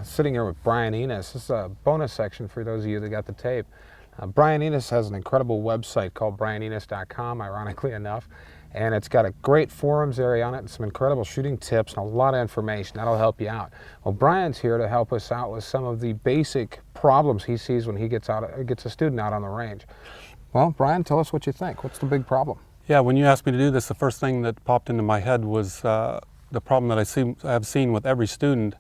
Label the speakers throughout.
Speaker 1: sitting here with Brian Enos. This is a bonus section for those of you that got the tape. Brian Enos has an incredible website called brianenos.com, ironically enough, and it's got a great forums area on it and some incredible shooting tips and a lot of information that'll help you out. Well, Brian's here to help us out with some of the basic problems he sees when he gets a student out on the range. Well, Brian, tell us what you think. What's the big problem?
Speaker 2: Yeah, when you asked me to do this, the first thing that popped into my head was the problem that I've seen with every student,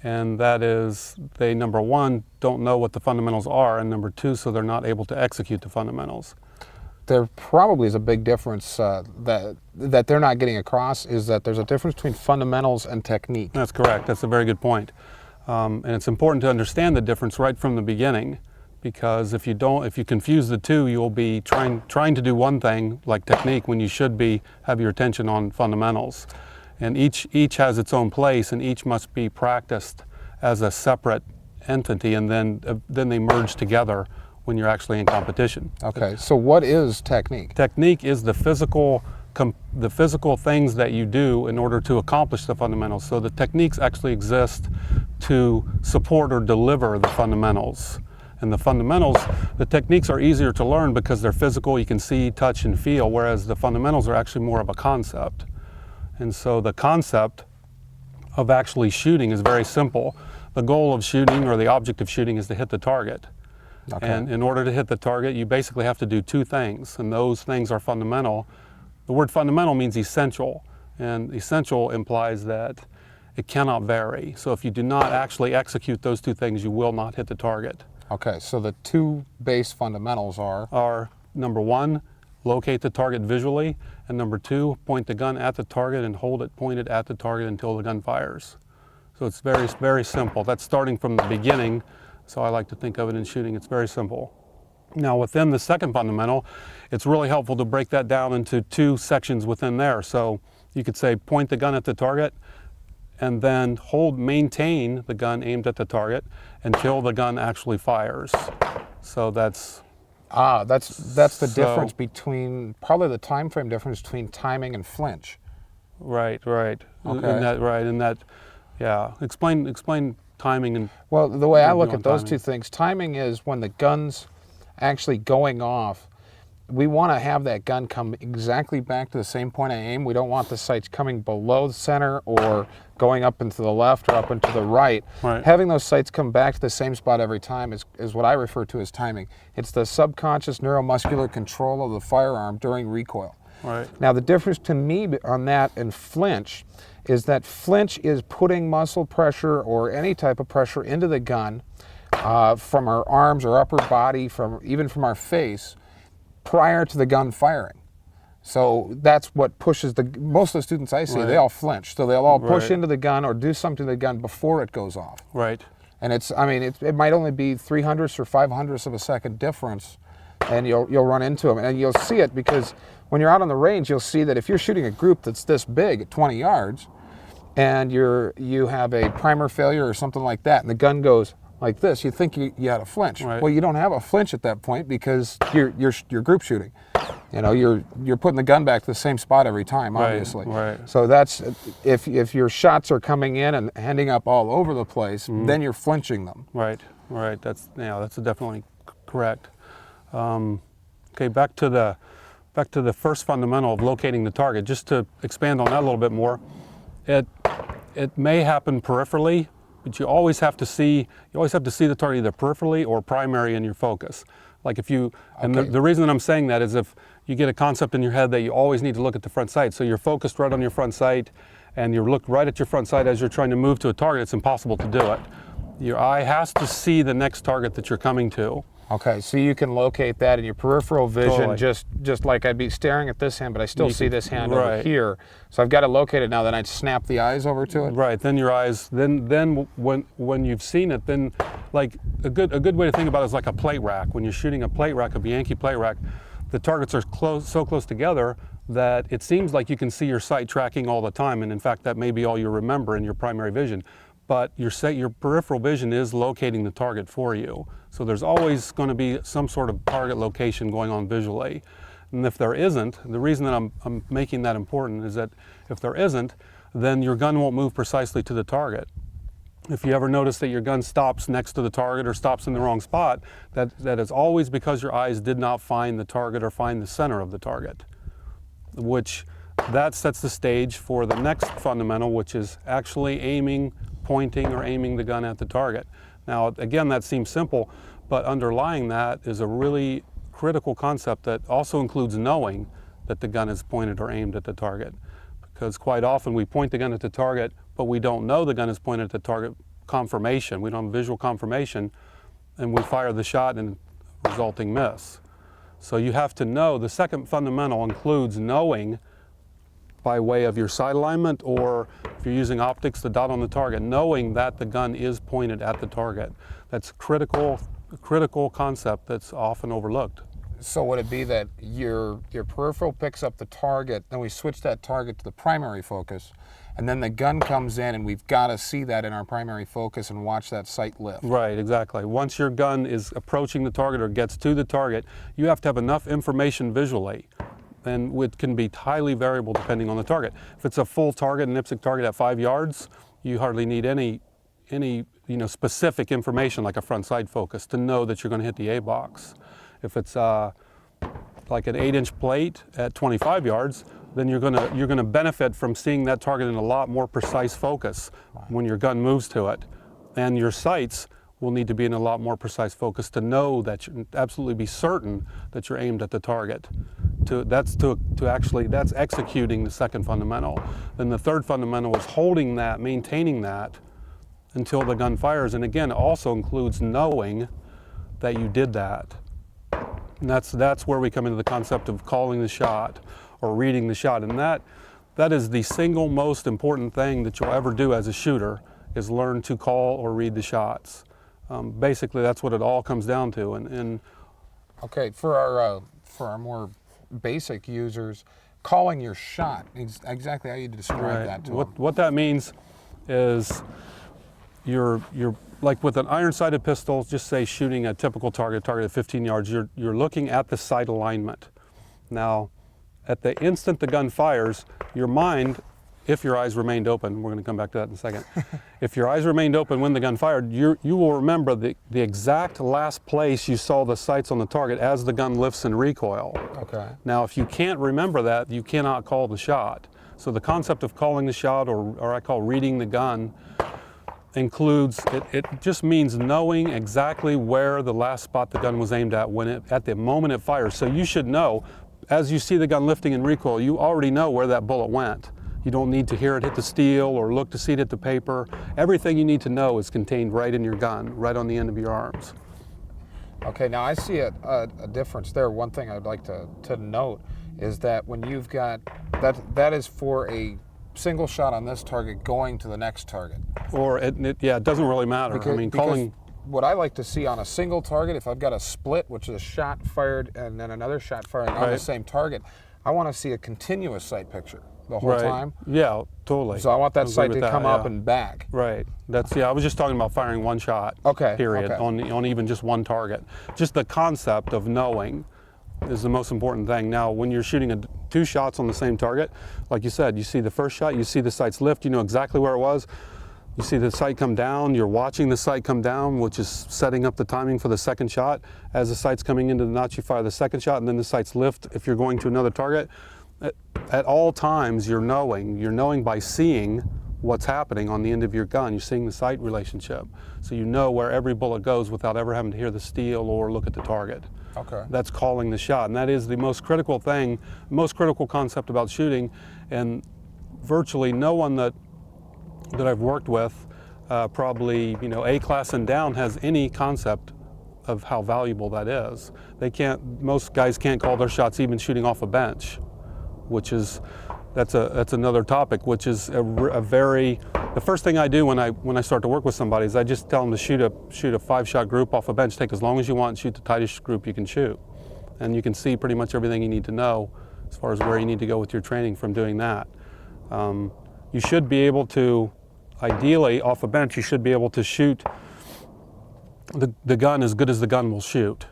Speaker 2: and that is they, number one, don't know what the fundamentals are, and number two, so they're not able to execute the fundamentals.
Speaker 1: There probably is a big difference that they're not getting across, is that there's a difference between fundamentals and technique.
Speaker 2: That's correct. That's a very good point. And it's important to understand the difference right from the beginning, because if you confuse the two, you'll be trying to do one thing like technique when you should have your attention on fundamentals. And each has its own place, and each must be practiced as a separate entity, and then they merge together when you're actually in competition.
Speaker 1: Okay, so what is technique?
Speaker 2: Technique is the physical things that you do in order to accomplish the fundamentals. So the techniques actually exist to support or deliver the fundamentals. And the techniques are easier to learn because they're physical, you can see, touch, and feel, whereas the fundamentals are actually more of a concept. And so the concept of actually shooting is very simple. The goal of shooting, or the object of shooting, is to hit the target.
Speaker 1: Okay.
Speaker 2: And in order to hit the target, you basically have to do two things, and those things are fundamental. The word fundamental means essential, and essential implies that it cannot vary. So if you do not actually execute those two things, you will not hit the target.
Speaker 1: Okay, so the two base fundamentals
Speaker 2: are number one, locate the target visually, and number two, point the gun at the target and hold it pointed at the target until the gun fires. So it's very, very simple. That's starting from the beginning, so I like to think of it in shooting. It's very simple. Now within the second fundamental, it's really helpful to break that down into two sections within there. So you could say point the gun at the target, and then maintain the gun aimed at the target until the gun actually fires. So that's
Speaker 1: the difference between, probably the time frame difference between timing and flinch.
Speaker 2: Right.
Speaker 1: Okay.
Speaker 2: Yeah. Explain timing and.
Speaker 1: Well, the way I look at those two things, timing is when the gun's actually going off. We want to have that gun come exactly back to the same point I aim. We don't want the sights coming below the center or going up into the left or up into the right.
Speaker 2: Right.
Speaker 1: Having those sights come back to the same spot every time is what I refer to as timing. It's the subconscious neuromuscular control of the firearm during recoil.
Speaker 2: Right.
Speaker 1: Now the difference to me on that and flinch is that flinch is putting muscle pressure or any type of pressure into the gun from our arms or upper body, even from our face, prior to the gun firing. So that's what pushes most of the students I see,
Speaker 2: Right.
Speaker 1: they all flinch. So they'll all push
Speaker 2: Right.
Speaker 1: into the gun or do something to the gun before it goes off.
Speaker 2: Right.
Speaker 1: And it might only be 300ths or 500ths of a second difference, and you'll run into them. And you'll see it because when you're out on the range, you'll see that if you're shooting a group that's this big at 20 yards, and you have a primer failure or something like that, and the gun goes like this, you think you had a flinch.
Speaker 2: Right.
Speaker 1: Well, you don't have a flinch at that point because you're group shooting. You know, you're putting the gun back to the same spot every time, obviously.
Speaker 2: Right.
Speaker 1: So that's if your shots are coming in and ending up all over the place, then you're flinching them.
Speaker 2: Right. That's definitely correct. Okay, back to the first fundamental of locating the target. Just to expand on that a little bit more, it may happen peripherally, but you always have to see the target either peripherally or primary in your focus. Like if you, and the reason that I'm saying that is if you get a concept in your head that you always need to look at the front sight, so you're focused right on your front sight and you look right at your front sight as you're trying to move to a target, it's impossible to do it. Your eye has to see the next target that you're coming to.
Speaker 1: Okay, so you can locate that in your peripheral vision,
Speaker 2: Totally.
Speaker 1: just like I'd be staring at this hand, but I still see this hand over
Speaker 2: Right.
Speaker 1: here. So I've got to locate it now, then I'd snap the eyes over to it?
Speaker 2: Right, then your eyes, then when you've seen it, then like a good way to think about it is like a plate rack. When you're shooting a plate rack, a Bianchi plate rack, the targets are so close together that it seems like you can see your sight tracking all the time, and in fact that may be all you remember in your primary vision. But your peripheral vision is locating the target for you. So there's always going to be some sort of target location going on visually. And if there isn't, the reason that I'm making that important is that if there isn't, then your gun won't move precisely to the target. if you ever notice that your gun stops next to the target or stops in the wrong spot, that is always because your eyes did not find the target or find the center of the target, which that sets the stage for the next fundamental, which is actually aiming, pointing, or aiming the gun at the target. Now, again, that seems simple, but underlying that is a really critical concept that also includes knowing that the gun is pointed or aimed at the target. Because quite often we point the gun at the target, but we don't know the gun is pointed at the target confirmation. We don't have visual confirmation, and we fire the shot and resulting miss. So you have to know. The second fundamental includes knowing by way of your sight alignment, or if you're using optics, the dot on the target, knowing that the gun is pointed at the target. That's a critical concept that's often overlooked.
Speaker 1: So would it be that your peripheral picks up the target, then we switch that target to the primary focus, and then the gun comes in and we've got to see that in our primary focus and watch that sight lift?
Speaker 2: Right, exactly. Once your gun is approaching the target or gets to the target, you have to have enough information visually, and it can be highly variable depending on the target. If it's a full target, an IPSC target at 5 yards, you hardly need any specific information like a front side focus to know that you're going to hit the A box. If it's like an 8-inch plate at 25 yards, then you're gonna benefit from seeing that target in a lot more precise focus when your gun moves to it, and your sights will need to be in a lot more precise focus to know that you absolutely be certain that you're aimed at the target. That's executing the second fundamental. Then the third fundamental is holding that, maintaining that until the gun fires, and again, it also includes knowing that you did that. And that's where we come into the concept of calling the shot or reading the shot. And that is the single most important thing that you'll ever do as a shooter, is learn to call or read the shots. Basically, that's what it all comes down to. And
Speaker 1: okay, for our more basic users, calling your shot, exactly how you describe that to them.
Speaker 2: What that means is you're like with an iron-sighted pistol, just say shooting a typical target at 15 yards, you're looking at the sight alignment. Now, at the instant the gun fires, your mind, if your eyes remained open, we're going to come back to that in a second, if your eyes remained open when the gun fired, you will remember the exact last place you saw the sights on the target as the gun lifts in recoil.
Speaker 1: Okay.
Speaker 2: Now, if you can't remember that, you cannot call the shot. So the concept of calling the shot, or I call reading the gun, includes, it just means knowing exactly where the last spot the gun was aimed at at the moment it fires. So you should know, as you see the gun lifting in recoil, you already know where that bullet went. You don't need to hear it hit the steel or look to see it hit the paper. Everything you need to know is contained right in your gun, right on the end of your arms.
Speaker 1: Okay, now I see a difference there. One thing I'd like to note is that when you've got, that is for a single shot on this target going to the next target.
Speaker 2: Or it doesn't really matter.
Speaker 1: Because what I like to see on a single target, if I've got a split, which is a shot fired and then another shot firing on the same target, I want to see a continuous sight picture the whole time.
Speaker 2: Yeah, totally.
Speaker 1: So I want that sight to come up and back.
Speaker 2: Right. I was just talking about firing one shot.
Speaker 1: Okay.
Speaker 2: Period.
Speaker 1: Okay.
Speaker 2: On even just one target. Just the concept of knowing is the most important thing. Now, when you're shooting 2 shots on the same target, like you said, you see the first shot, you see the sights lift, you know exactly where it was. You see the sight come down, you're watching the sight come down, which is setting up the timing for the second shot. As the sight's coming into the notch, you fire the second shot, and then the sights lift if you're going to another target. At all times, you're knowing by seeing what's happening on the end of your gun. You're seeing the sight relationship. So you know where every bullet goes without ever having to hear the steel or look at the target.
Speaker 1: Okay.
Speaker 2: That's calling the shot, and that is the most critical thing, most critical concept about shooting, and virtually no one that I've worked with, probably A class and down, has any concept of how valuable that is. Most guys can't call their shots even shooting off a bench, which is, that's another topic, which is the first thing I do when I start to work with somebody is I just tell them to shoot a 5-shot group off a bench, take as long as you want, shoot the tightest group you can shoot. And you can see pretty much everything you need to know as far as where you need to go with your training from doing that. You should be able to, ideally off a bench, you should be able to shoot the gun as good as the gun will shoot.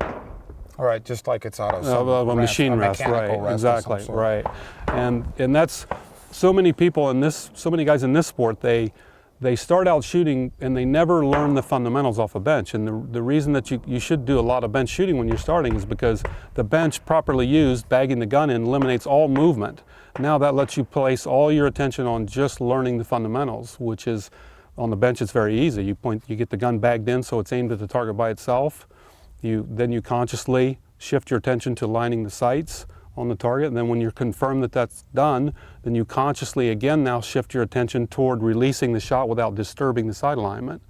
Speaker 1: All right, just like it's out of
Speaker 2: a machine rest, right? Exactly, right. And that's so many people so many guys in this sport. They they start out shooting and they never learn the fundamentals off a bench. And the reason that you should do a lot of bench shooting when you're starting is because the bench properly used, bagging the gun in, eliminates all movement. Now that lets you place all your attention on just learning the fundamentals, which is, on the bench it's very easy. You get the gun bagged in so it's aimed at the target by itself. Then you consciously shift your attention to lining the sights on the target, and then when you're confirmed that that's done, then you consciously again now shift your attention toward releasing the shot without disturbing the sight alignment,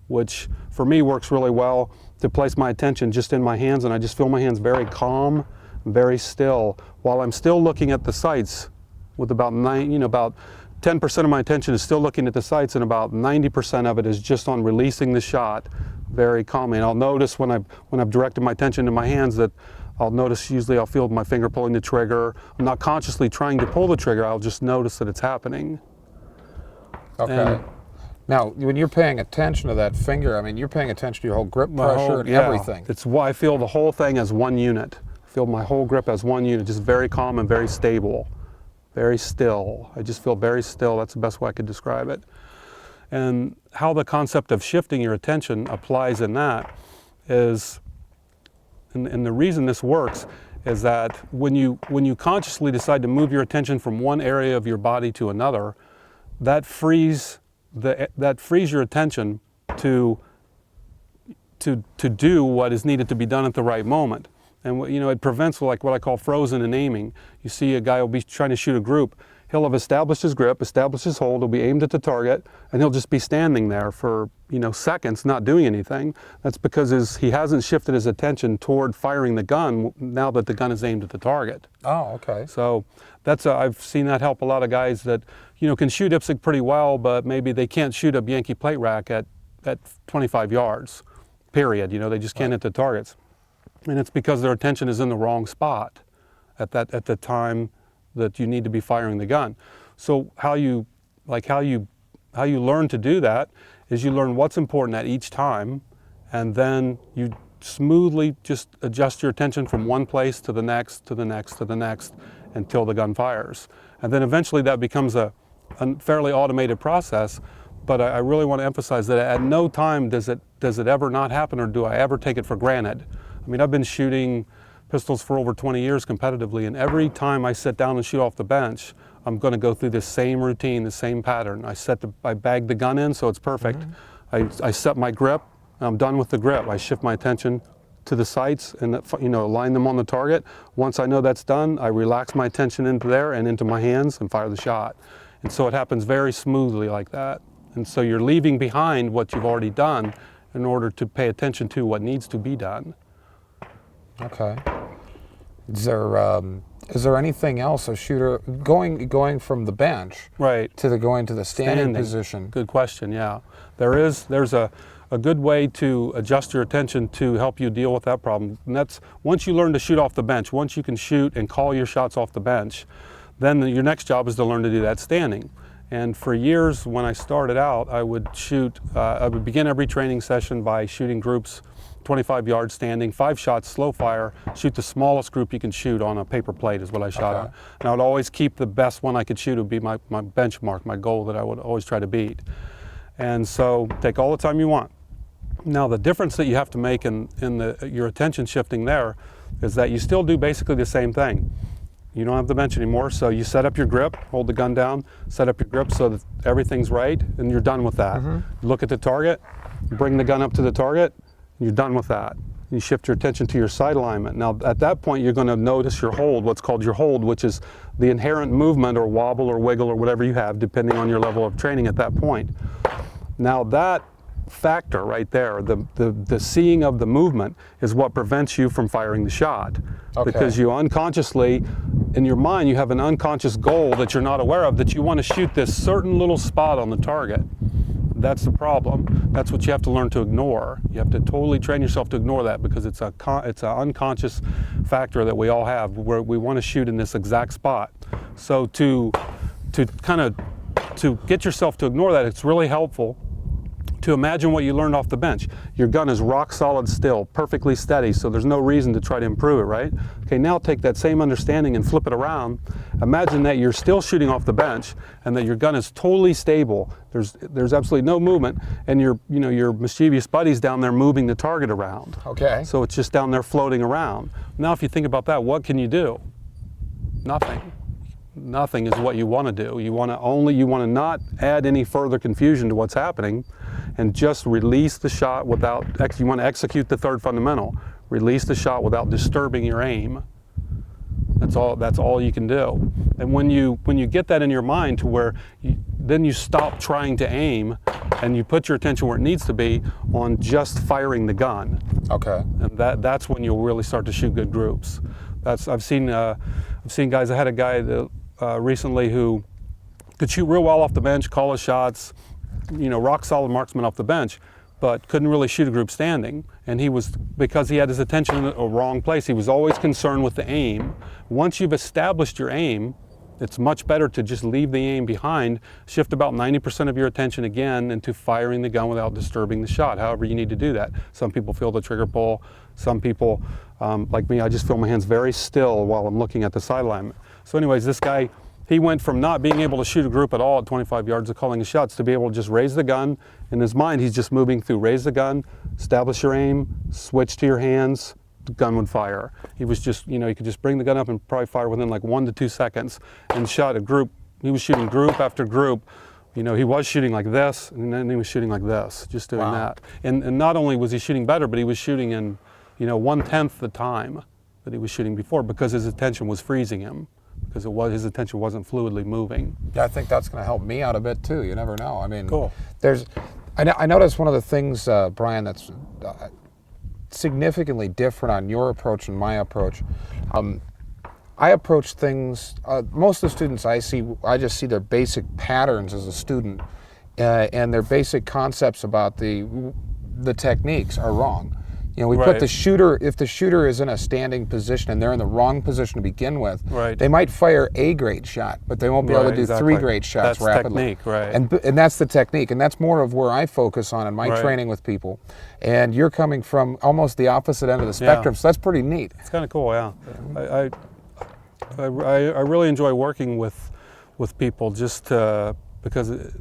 Speaker 2: which for me works really well to place my attention just in my hands, and I just feel my hands very calm, very still, while I'm still looking at the sights with about 10% of my attention is still looking at the sights, and about 90% of it is just on releasing the shot very calmly. And I'll notice when I've directed my attention to my hands that usually I'll feel my finger pulling the trigger. I'm not consciously trying to pull the trigger, I'll just notice that it's happening.
Speaker 1: Okay. Now, when you're paying attention to that finger, I mean, you're paying attention to your whole grip pressure and everything.
Speaker 2: It's why I feel the whole thing as one unit. I feel my whole grip as one unit, just very calm and very stable. Very still. I just feel very still. That's the best way I could describe it. And how the concept of shifting your attention applies in that is, and the reason this works is that when you consciously decide to move your attention from one area of your body to another, that frees your attention to do what is needed to be done at the right moment. And it prevents like what I call frozen in aiming. You see a guy will be trying to shoot a group. He'll have established his grip, established his hold, he'll be aimed at the target, and he'll just be standing there for seconds not doing anything. That's because he hasn't shifted his attention toward firing the gun now that the gun is aimed at the target.
Speaker 1: Oh, okay.
Speaker 2: So I've seen that help a lot of guys that can shoot IPSC pretty well, but maybe they can't shoot a Yankee plate rack at 25 yards, period. They just can't hit the targets. And it's because their attention is in the wrong spot at the time that you need to be firing the gun. So how you learn to do that is you learn what's important at each time, and then you smoothly just adjust your attention from one place to the next, to the next, to the next, until the gun fires. And then eventually that becomes a fairly automated process. But I really want to emphasize that at no time does it ever not happen, or do I ever take it for granted. I mean, I've been shooting pistols for over 20 years competitively, and every time I sit down and shoot off the bench, I'm going to go through this same routine, the same pattern. I bag the gun in so it's perfect. Mm-hmm. I set my grip, and I'm done with the grip. I shift my attention to the sights and align them on the target. Once I know that's done, I relax my attention into there and into my hands and fire the shot. And so it happens very smoothly like that. And so you're leaving behind what you've already done in order to pay attention to what needs to be done.
Speaker 1: Okay. Is there anything else a shooter going from the bench to going to the standing position?
Speaker 2: Good question. Yeah, there's a good way to adjust your attention to help you deal with that problem. And that's once you learn to shoot off the bench, once you can shoot and call your shots off the bench, then your next job is to learn to do that standing. And for years, when I started out, I would begin every training session by shooting groups 25 yards standing, 5 shots, slow fire, shoot the smallest group you can shoot on a paper plate is what I shot on. And I would always keep the best one I could shoot. It would be my benchmark, my goal that I would always try to beat. And so take all the time you want. Now the difference that you have to make in your attention shifting there is that you still do basically the same thing. You don't have the bench anymore, so you set up your grip, hold the gun down, set up your grip so that everything's right, and you're done with that. Mm-hmm. Look at the target, bring the gun up to the target, you're done with that. You shift your attention to your sight alignment. Now at that point you're going to notice your hold, what's called your hold, which is the inherent movement or wobble or wiggle or whatever you have depending on your level of training at that point. Now that factor right there, the seeing of the movement, is what prevents you from firing the shot. Okay. Because you unconsciously, in your mind, you have an unconscious goal that you're not aware of, that you want to shoot this certain little spot on the target. That's the problem. That's what you have to learn to ignore. You have to totally train yourself to ignore that, because it's an unconscious factor that we all have, where we want to shoot in this exact spot. So to get yourself to ignore that, it's really helpful to imagine what you learned off the bench. Your gun is rock solid still, perfectly steady, so there's no reason to try to improve it, right? Okay, now take that same understanding and flip it around. Imagine that you're still shooting off the bench and that your gun is totally stable. There's absolutely no movement, and your mischievous buddy's down there moving the target around.
Speaker 1: Okay.
Speaker 2: So it's just down there floating around. Now if you think about that, what can you do? Nothing. Nothing is what you want to do. You want to not add any further confusion to what's happening, and just release the shot without, you want to execute the third fundamental. Release the shot without disturbing your aim. That's all you can do. And when you get that in your mind to where then you stop trying to aim and you put your attention where it needs to be on just firing the gun.
Speaker 1: Okay.
Speaker 2: And that's when you'll really start to shoot good groups. I've seen guys. I had a guy that recently who could shoot real well off the bench, call his shots, rock solid marksman off the bench, but couldn't really shoot a group standing. And because he had his attention in a wrong place, he was always concerned with the aim. Once you've established your aim, it's much better to just leave the aim behind, shift about 90% of your attention again into firing the gun without disturbing the shot, however you need to do that. Some people feel the trigger pull. Some people, like me, I just feel my hands very still while I'm looking at the sight alignment. So anyways, this guy, he went from not being able to shoot a group at all at 25 yards of calling his shots to be able to just raise the gun. In his mind, he's just moving through, raise the gun, establish your aim, switch to your hands, the gun would fire. He was just, he could just bring the gun up and probably fire within like 1 to 2 seconds and shot a group. He was shooting group after group. He was shooting like this, and then he was shooting like this, just doing that. And not only was he shooting better, but he was shooting in, 1/10 the time that he was shooting before, because his attention was freezing him, because his attention wasn't fluidly moving.
Speaker 1: Yeah, I think that's going to help me out a bit too. You never know. I mean,
Speaker 2: cool.
Speaker 1: I noticed one of the things, Brian, that's significantly different on your approach and my approach. I approach things, most of the students I see, I just see their basic patterns as a student, and their basic concepts about the techniques are wrong. We put the shooter, if the shooter is in a standing position and they're in the wrong position to begin with, they might fire a great shot, but they won't be able to do 3 great shots rapidly.
Speaker 2: Technique, right.
Speaker 1: And that's the technique, and that's more of where I focus on in my training with people. And you're coming from almost the opposite end of the spectrum, so that's pretty neat.
Speaker 2: It's kind of cool, yeah. I really enjoy working with people just because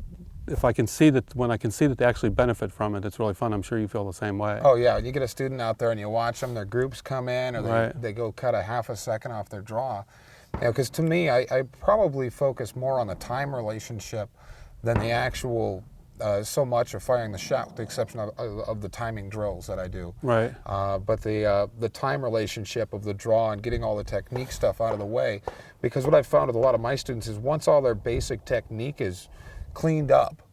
Speaker 2: if I can see that, when I can see that they actually benefit from it, it's really fun. I'm sure you feel the same way.
Speaker 1: Oh yeah, you get a student out there and you watch them, their groups come in, or they go cut a half a second off their draw. Because to me, I probably focus more on the time relationship than the actual so much of firing the shot, with the exception of the timing drills that I do.
Speaker 2: Right.
Speaker 1: But the time relationship of the draw and getting all the technique stuff out of the way, because what I've found with a lot of my students is once all their basic technique is cleaned up,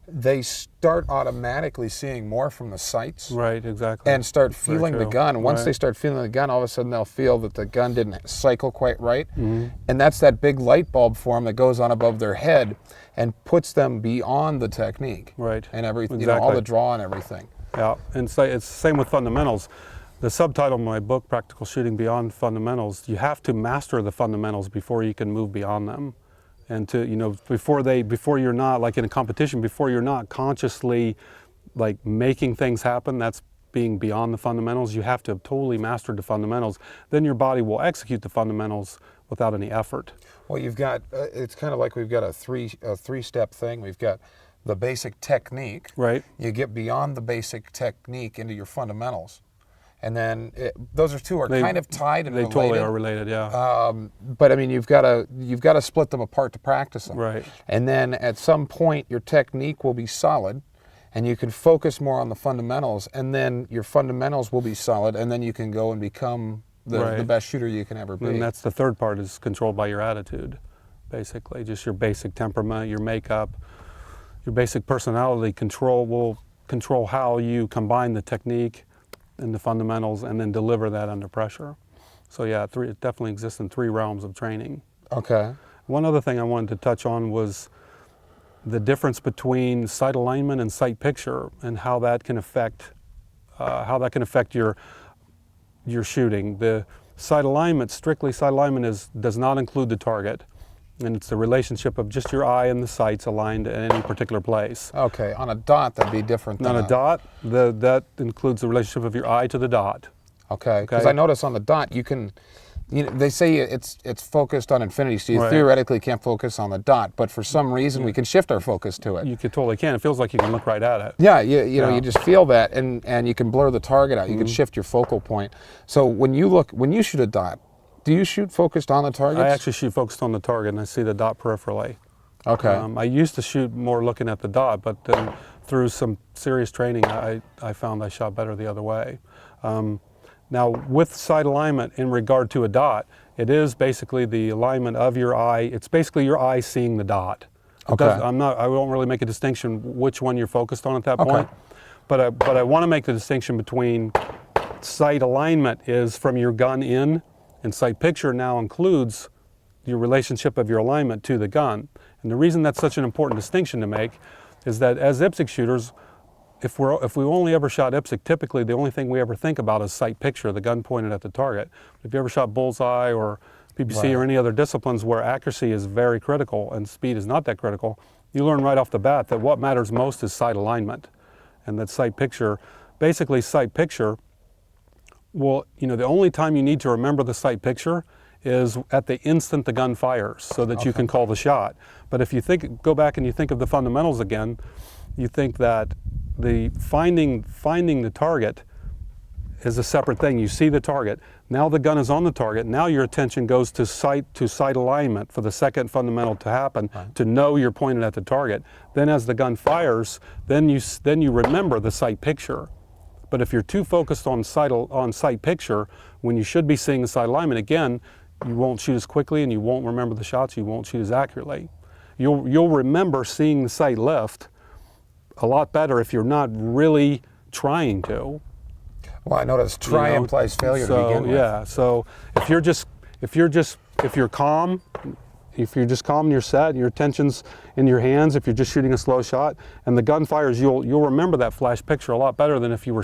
Speaker 1: they start automatically seeing more from the sights.
Speaker 2: Right, exactly.
Speaker 1: And start feeling the gun. Once they start feeling the gun, all of a sudden they'll feel that the gun didn't cycle quite right. And that's that big light bulb for them that goes on above their head and puts them beyond the technique.
Speaker 2: Right.
Speaker 1: And everything, all the draw and everything.
Speaker 2: Yeah, and it's the same with fundamentals. The subtitle of my book, Practical Shooting Beyond Fundamentals, you have to master the fundamentals before you can move beyond them. And to, before you're not, like in a competition, before you're not consciously like making things happen, that's being beyond the fundamentals. You have to have totally mastered the fundamentals. Then your body will execute the fundamentals without any effort.
Speaker 1: Well, you've got, it's kind of like we've got a three-step thing. We've got the basic technique.
Speaker 2: Right.
Speaker 1: You get beyond the basic technique into your fundamentals. And then those two are kind of tied and
Speaker 2: related. They totally are related, yeah.
Speaker 1: But I mean, you've got to split them apart to practice them.
Speaker 2: Right.
Speaker 1: And then at some point, your technique will be solid, and you can focus more on the fundamentals. And then your fundamentals will be solid, and then you can go and become the best shooter you can ever be.
Speaker 2: And that's the third part, is controlled by your attitude, basically. Just your basic temperament, your makeup, your basic personality will control how you combine the technique and the fundamentals, and then deliver that under pressure. So yeah, it definitely exists in 3 realms of training.
Speaker 1: Okay.
Speaker 2: One other thing I wanted to touch on was the difference between sight alignment and sight picture, and how that can affect your shooting. The sight alignment, strictly sight alignment, does not include the target. And it's the relationship of just your eye and the sights aligned at any particular place.
Speaker 1: Okay, on a dot that'd be different than
Speaker 2: On a dot, that includes the relationship of your eye to the dot.
Speaker 1: Okay, because I notice on the dot you can, they say it's focused on infinity, so you
Speaker 2: Right.
Speaker 1: theoretically can't focus on the dot, but for some reason we can shift our focus to it.
Speaker 2: You totally can. It feels like you can look right at it.
Speaker 1: Yeah, you know, you just feel that, and you can blur the target out. You can shift your focal point. So when you shoot a dot, do you shoot focused on the target?
Speaker 2: I actually shoot focused on the target, and I see the dot peripherally.
Speaker 1: Okay.
Speaker 2: I used to shoot more looking at the dot, but then through some serious training, I found I shot better the other way. Now, with sight alignment in regard to a dot, it is basically the alignment of your eye. It's basically your eye seeing the dot.
Speaker 1: Okay.
Speaker 2: I won't really make a distinction which one you're focused on at that point. But I want to make the distinction between sight alignment is from your gun in, and sight picture now includes your relationship of your alignment to the gun. And the reason that's such an important distinction to make is that as IPSC shooters, if we only ever shot IPSC, typically the only thing we ever think about is sight picture, the gun pointed at the target. If you ever shot bullseye or PPC or any other disciplines where accuracy is very critical and speed is not that critical, you learn right off the bat that what matters most is sight alignment. And that sight picture, basically sight picture, well, the only time you need to remember the sight picture is at the instant the gun fires so that you can call the shot. But if you go back and you think of the fundamentals again, you think that the finding the target is a separate thing. You see the target. Now the gun is on the target. Now your attention goes to sight alignment for the second fundamental to happen, to know you're pointed at the target. Then as the gun fires, then you remember the sight picture. But if you're too focused on sight picture, when you should be seeing the sight alignment, again, you won't shoot as quickly and you won't remember the shots, you won't shoot as accurately. You'll remember seeing the sight lift a lot better if you're not really trying to.
Speaker 1: Well, I noticed try implies failure to begin with.
Speaker 2: Yeah, so if you're calm, if you're just calm and you're set and your attention's in your hands, if you're just shooting a slow shot and the gun fires, you'll remember that flash picture a lot better than if you were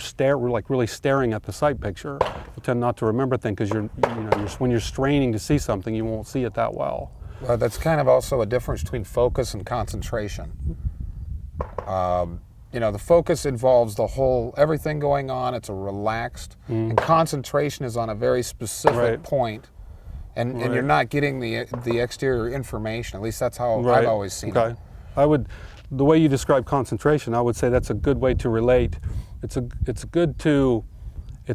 Speaker 2: really staring at the sight picture. You tend not to remember things because when you're straining to see something, you won't see it that well.
Speaker 1: Well, that's kind of also a difference between focus and concentration. The focus involves everything going on. It's a relaxed, and concentration is on a very specific point, and you're not getting the exterior information. At least that's how I've always seen it.
Speaker 2: The way you describe concentration, I would say that's a good way to relate. It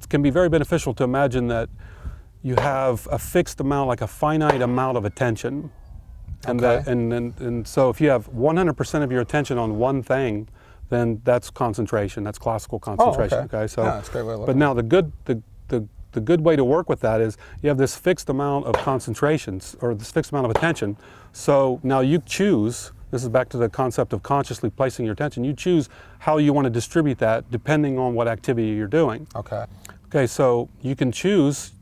Speaker 2: can be very beneficial to imagine that you have a fixed amount, like a finite amount of attention. And so if you have 100% of your attention on one thing, then that's concentration. That's classical concentration. Okay. So,
Speaker 1: that's a great way to look
Speaker 2: but now the good way to work with that is you have this fixed amount of concentrations or this fixed amount of attention. So now you choose. This is back to the concept of consciously placing your attention. You choose how you want to distribute that depending on what activity you're doing. Okay. So you can choose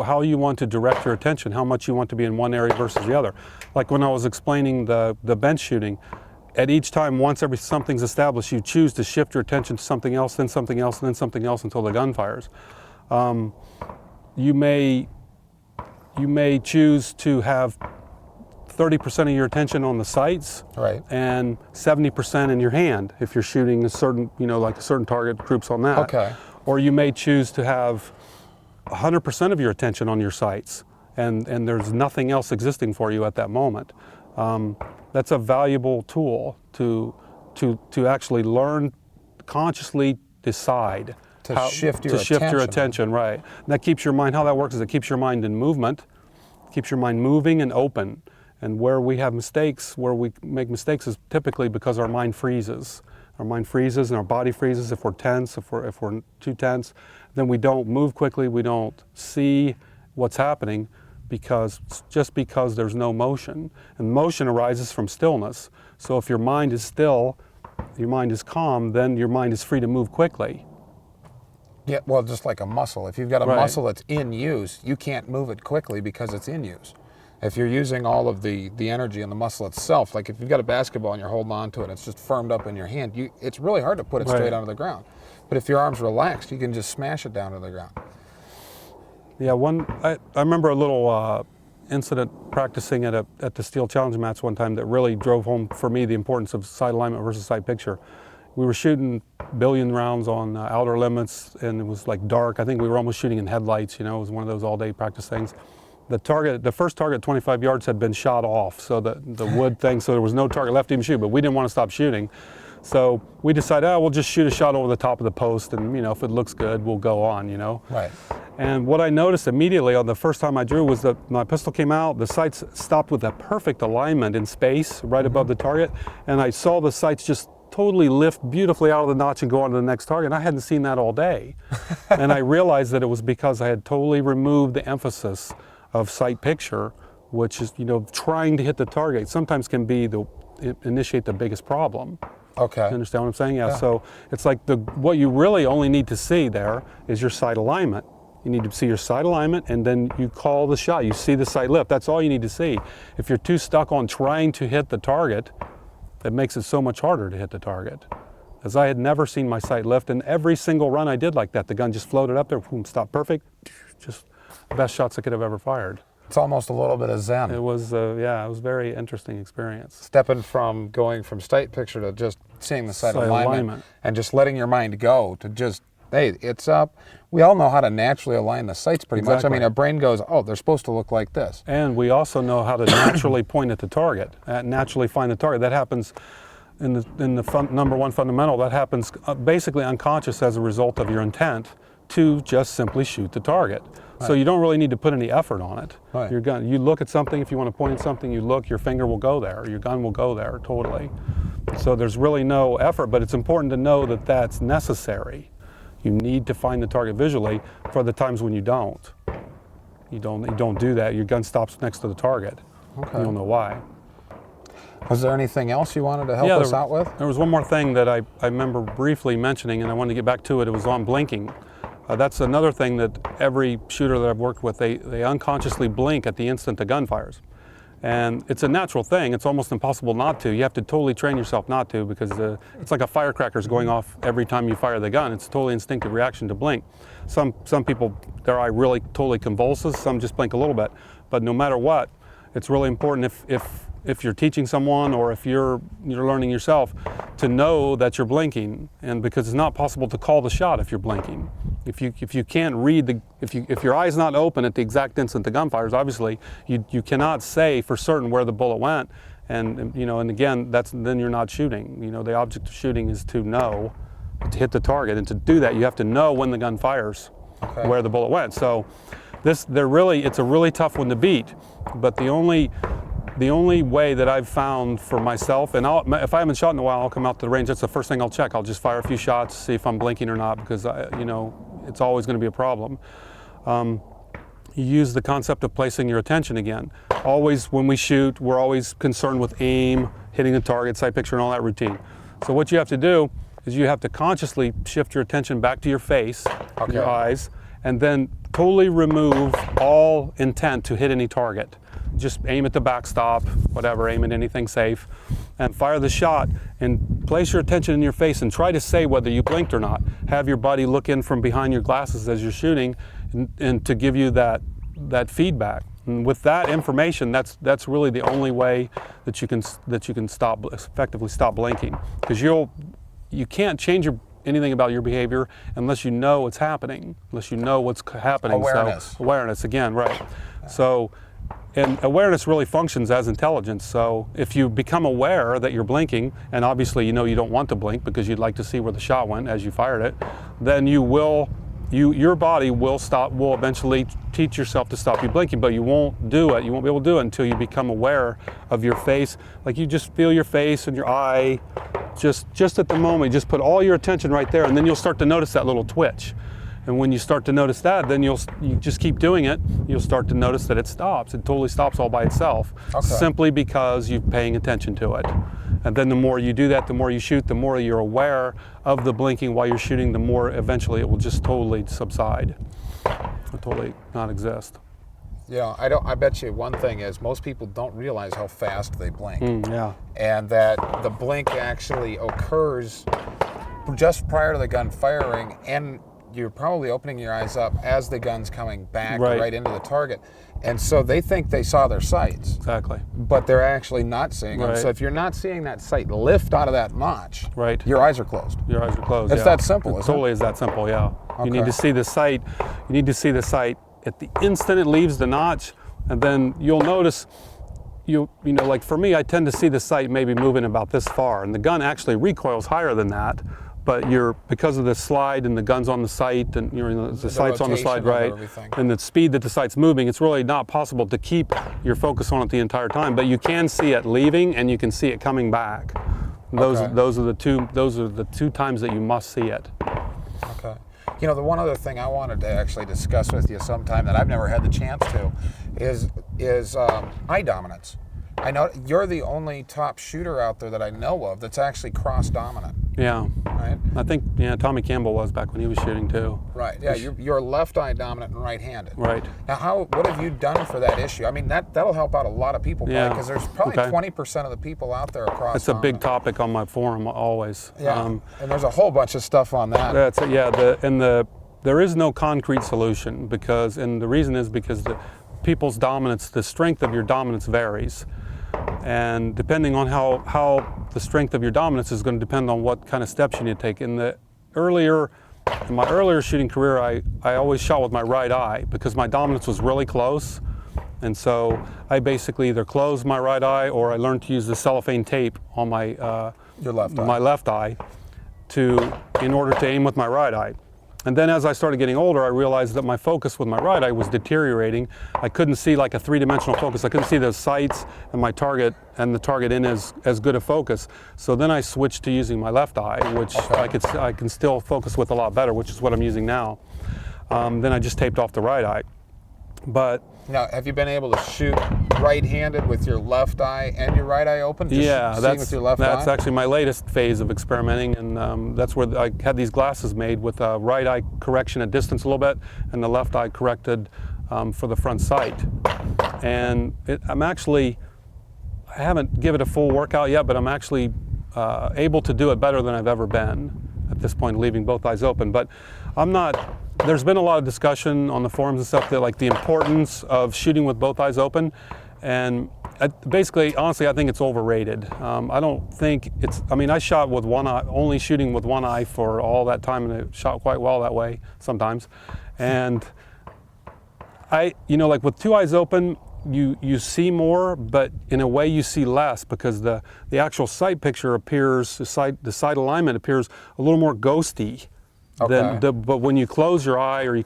Speaker 2: how you want to direct your attention, how much you want to be in one area versus the other. Like when I was explaining the bench shooting, at each time, once something's established, you choose to shift your attention to something else, then something else, and then something else until the gun fires. You may choose to have 30% of your attention on the sights, and 70% in your hand if you're shooting a certain, like a certain target, groups on that.
Speaker 1: Okay.
Speaker 2: Or you may choose to have 100% of your attention on your sights, and there's nothing else existing for you at that moment. That's a valuable tool to actually learn, consciously decide
Speaker 1: to shift your
Speaker 2: attention. Right. And that keeps your mind. How that works is it keeps your mind in movement, keeps your mind moving and open. And where we make mistakes is typically because our mind freezes. Our mind freezes and our body freezes if we're tense, if we're too tense. Then we don't move quickly, we don't see what's happening because there's no motion. And motion arises from stillness. So if your mind is still, your mind is calm, then your mind is free to move quickly.
Speaker 1: Yeah, well, just like a muscle. If you've got a muscle that's in use, you can't move it quickly because it's in use. If you're using all of the energy in the muscle itself, like if you've got a basketball and you're holding on to it, it's just firmed up in your hand, it's really hard to put it straight onto the ground. But if your arm's relaxed, you can just smash it down to the ground.
Speaker 2: Yeah, I remember a little incident practicing at the Steel Challenge match one time that really drove home for me the importance of sight alignment versus sight picture. We were shooting billion rounds on outer limits, and it was like dark. I think we were almost shooting in headlights. You know, it was one of those all-day practice things. The first target, 25 yards, had been shot off, so the wood thing, so there was no target left to even shoot. But we didn't want to stop shooting, so we decided, we'll just shoot a shot over the top of the post, and you know, if it looks good, we'll go on. You know.
Speaker 1: Right.
Speaker 2: And what I noticed immediately on the first time I drew was that my pistol came out, the sights stopped with a perfect alignment in space right above the target, and I saw the sights just totally lift beautifully out of the notch and go on to the next target. And I hadn't seen that all day. And I realized that it was because I had totally removed the emphasis of sight picture, which is, you know, trying to hit the target sometimes can be initiate the biggest problem.
Speaker 1: Okay.
Speaker 2: You understand what I'm saying? Yeah. So it's like what you really only need to see there is your sight alignment. You need to see your sight alignment, and then you call the shot. You see the sight lift. That's all you need to see. If you're too stuck on trying to hit the target, it makes it so much harder to hit the target. As I had never seen my sight lift, and every single run I did like that, the gun just floated up there, boom, stopped perfect, just the best shots I could have ever fired.
Speaker 1: It's almost a little bit of Zen.
Speaker 2: It was, yeah, it was a very interesting experience.
Speaker 1: Stepping from going from sight picture to just seeing the sight alignment and just letting your mind go to just, hey, it's up. We all know how to naturally align the sights pretty much. I mean, our brain goes, oh, they're supposed to look like this.
Speaker 2: And we also know how to naturally point at the target, naturally find the target. That happens in the number one fundamental. That happens basically unconscious as a result of your intent to just simply shoot the target. Right. So you don't really need to put any effort on it.
Speaker 1: Right.
Speaker 2: Your gun, you look at something, if you want to point at something, you look, your finger will go there, your gun will go there, totally. So there's really no effort, but it's important to know that that's necessary. You need to find the target visually for the times when you don't. You don't do that. Your gun stops next to the target. Okay. You don't know why.
Speaker 1: Was there anything else you wanted to help us out with?
Speaker 2: There was one more thing that I remember briefly mentioning, and I wanted to get back to it. It was on blinking. That's another thing that every shooter that I've worked with, they unconsciously blink at the instant the gun fires. And it's a natural thing. It's almost impossible not to. You have to totally train yourself not to, because it's like a firecracker's going off every time you fire the gun. It's a totally instinctive reaction to blink. Some people, their eye really totally convulses. Some just blink a little bit. But no matter what, it's really important if you're teaching someone or if you're learning yourself to know that you're blinking, and because it's not possible to call the shot if you're blinking. If you can't read if your eye's not open at the exact instant the gun fires, obviously you cannot say for certain where the bullet went, and you know, and again, then you're not shooting. You know, the object of shooting is to know, to hit the target, and to do that you have to know when the gun fires where the bullet went. So it's a really tough one to beat, but the only way that I've found for myself, and if I haven't shot in a while, I'll come out to the range. That's the first thing I'll check. I'll just fire a few shots, see if I'm blinking or not, because you know, it's always going to be a problem. You use the concept of placing your attention again. Always, when we shoot, we're always concerned with aim, hitting the target, sight picture, and all that routine. So what you have to do is you have to consciously shift your attention back to your face, your eyes, and then totally remove all intent to hit any target. Just aim at the backstop, whatever, aim at anything safe, and fire the shot, and place your attention in your face and try to say whether you blinked or not. Have your buddy look in from behind your glasses as you're shooting, and to give you that feedback. And with that information, that's really the only way that you can effectively stop blinking, because you can't change anything about your behavior unless you know it's happening, unless you know what's happening.
Speaker 1: Awareness.
Speaker 2: So, awareness again, right. So, and awareness really functions as intelligence. So if you become aware that you're blinking, and obviously you know you don't want to blink because you'd like to see where the shot went as you fired it, then your body will eventually teach yourself to stop you blinking, but you won't be able to do it until you become aware of your face. Like, you just feel your face and your eye, just at the moment, just put all your attention right there, and then you'll start to notice that little twitch. And when you start to notice that, then you just keep doing it. You'll start to notice that it stops. It totally stops all by itself, simply because you're paying attention to it. And then the more you do that, the more you shoot, the more you're aware of the blinking while you're shooting, the more eventually it will just totally subside. It'll totally not exist.
Speaker 1: Yeah, I bet you one thing is most people don't realize how fast they blink.
Speaker 2: Yeah.
Speaker 1: And that the blink actually occurs just prior to the gun firing, and you're probably opening your eyes up as the gun's coming back
Speaker 2: Right.
Speaker 1: right into the target. And so they think they saw their sights,
Speaker 2: Exactly.
Speaker 1: but they're actually not seeing them.
Speaker 2: Right.
Speaker 1: So if you're not seeing that sight lift out of that notch,
Speaker 2: Right.
Speaker 1: your eyes are closed.
Speaker 2: Your eyes are closed.
Speaker 1: It's
Speaker 2: yeah.
Speaker 1: that simple,
Speaker 2: It
Speaker 1: isn't it?
Speaker 2: totally is that simple, yeah. You need
Speaker 1: Okay.
Speaker 2: to see the sight. You need to see the sight at the instant it leaves the notch, and then you'll notice, you know, like for me, I tend to see the sight maybe moving about this far, and the gun actually recoils higher than that. But because of the slide and the gun's on the sight and the sight's on the slide,
Speaker 1: rotation of
Speaker 2: right,
Speaker 1: everything.
Speaker 2: and the speed that the sight's moving, it's really not possible to keep your focus on it the entire time. But you can see it leaving and you can see it coming back.
Speaker 1: Okay.
Speaker 2: Those are the two times that you must see it.
Speaker 1: Okay. You know, the one other thing I wanted to actually discuss with you sometime that I've never had the chance to is eye dominance. I know you're the only top shooter out there that I know of that's actually cross-dominant.
Speaker 2: Yeah.
Speaker 1: Right?
Speaker 2: I think Tommy Campbell was back when he was shooting too.
Speaker 1: Right. Yeah, you're left eye dominant and right-handed.
Speaker 2: Right.
Speaker 1: Now, what have you done for that issue? I mean, that'll help out a lot of people,
Speaker 2: Yeah.
Speaker 1: because there's probably
Speaker 2: Okay.
Speaker 1: 20% of the people out there are cross-dominant.
Speaker 2: It's a big topic on my forum always.
Speaker 1: Yeah. And there's a whole bunch of stuff on that.
Speaker 2: That's it, yeah. There is no concrete solution and the reason is because the people's dominance, the strength of your dominance varies. And depending on how the strength of your dominance is going to depend on what kind of steps you need to take. In my earlier shooting career, I always shot with my right eye because my dominance was really close. And so I basically either closed my right eye or I learned to use the cellophane tape on my
Speaker 1: Your left eye.
Speaker 2: my left eye in order to aim with my right eye. And then as I started getting older, I realized that my focus with my right eye was deteriorating. I couldn't see like a three-dimensional focus. I couldn't see the sights and my target and the target in as good a focus. So then I switched to using my left eye, which I can still focus with a lot better, which is what I'm using now. Then I just taped off the right eye. But
Speaker 1: now, have you been able to shoot right-handed with your left eye and your right eye open? Just seeing with your left
Speaker 2: that's
Speaker 1: eye?
Speaker 2: actually my latest phase of experimenting, and that's where I had these glasses made with a right eye correction at distance a little bit, and the left eye corrected for the front sight. And I haven't given it a full workout yet, but I'm actually able to do it better than I've ever been at this point, leaving both eyes open. But there's been a lot of discussion on the forums and stuff that like the importance of shooting with both eyes open, and basically, honestly, I think it's overrated. I don't think I shot with one eye, only shooting with one eye for all that time, and it shot quite well that way sometimes. And like with two eyes open, you see more, but in a way you see less because the actual sight picture appears, the sight alignment appears a little more ghosty.
Speaker 1: Okay.
Speaker 2: But when you close your eye or you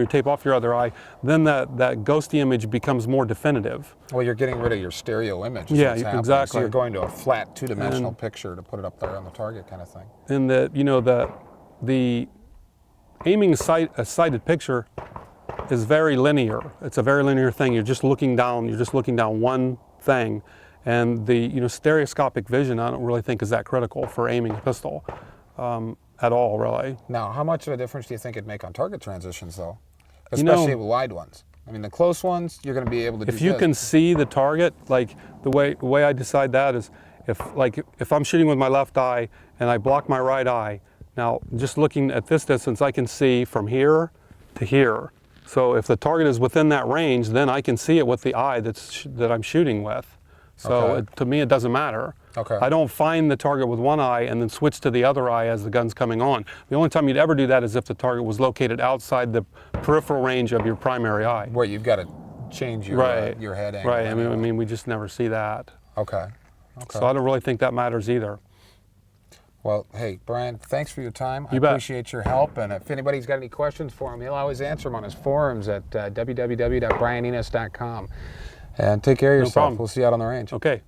Speaker 2: tape off your other eye, then that ghosty image becomes more definitive.
Speaker 1: Well, you're getting rid of your stereo image. is
Speaker 2: Yeah,
Speaker 1: what's happening.
Speaker 2: exactly.
Speaker 1: So you're going to a flat two-dimensional picture to put it up there on the target kind of thing.
Speaker 2: And the aiming a sighted picture is very linear. It's a very linear thing. You're just looking down one thing. And the stereoscopic vision, I don't really think is that critical for aiming a pistol. At all, really.
Speaker 1: Now, how much of a difference do you think it'd make on target transitions, though? Especially wide ones. I mean, the close ones, you're going to be able to do
Speaker 2: If you can see the target, like the way I decide that is, if I'm shooting with my left eye and I block my right eye, now just looking at this distance, I can see from here to here. So if the target is within that range, then I can see it with the eye that I'm shooting with. So to me, it doesn't matter.
Speaker 1: Okay.
Speaker 2: I don't find the target with one eye and then switch to the other eye as the gun's coming on. The only time you'd ever do that is if the target was located outside the peripheral range of your primary eye.
Speaker 1: Where you've got to change your head angle.
Speaker 2: Right. I mean, we just never see that.
Speaker 1: Okay.
Speaker 2: So I don't really think that matters either.
Speaker 1: Well, hey, Brian, thanks for your time.
Speaker 2: You
Speaker 1: I
Speaker 2: bet.
Speaker 1: appreciate your help. And if anybody's got any questions for him, he'll always answer them on his forums at www.brianenos.com. And take care of yourself.
Speaker 2: problem.
Speaker 1: We'll see you out on the range.
Speaker 2: Okay.